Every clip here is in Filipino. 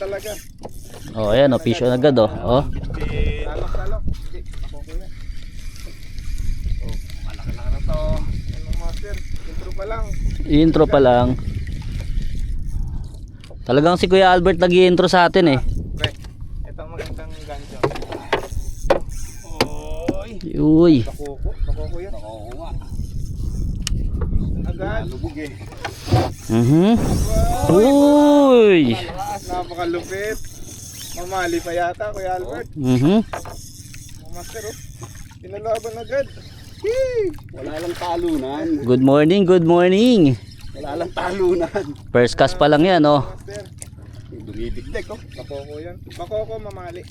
Talaga. Oh, ayan, oh, fish on agad, oh. Oh. Salok. Okay, ako kuya. Oh, malaki na to. Ano master? Intro pa lang. Intro pa lang. Talagang si Kuya Albert nag-i-intro sa atin, eh. Pre, ito ang magandang gancho. Oy. Uy. Bakoko yan. Bakoko nga. Agad. Lubog eh. Uy. Napakalupit. Mamali pa yata, Kuya Albert. Master, oh. Pinalaban agad. Wala lang talunan. Good morning, good morning. Wala lang talunan. First cast pa lang yan, oh. Master, Dumidikdik oh. bakoko yan. Bakoko mamali.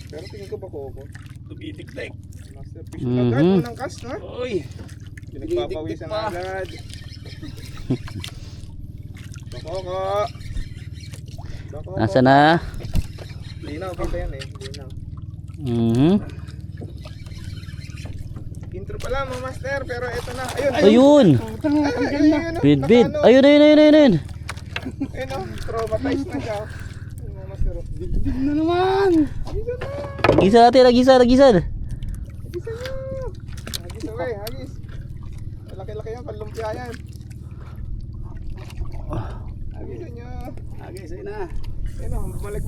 Pero tingin ko bakoko. Dumidikdik. Master, fish on agad. Unang cast, ha? Uy. Pinagpapawisan pa. agad. Bakoko. Bakoko. Nasa na? Linaw, kita yan eh. Linaw. Intro pa lang mga master, pero ito na. Ayun. Bid. Ayun. Ayun o, traumatized na siya. Ayun mga master. Digdig na naman. Hagis na. Nagisan natin, nagisan. Hagis na nyo. Hagis away, hagis. Malaki-laki yan, panlumpia yan. Hagis na nyo. Okay, sa'yo na. Ayun o, bumalik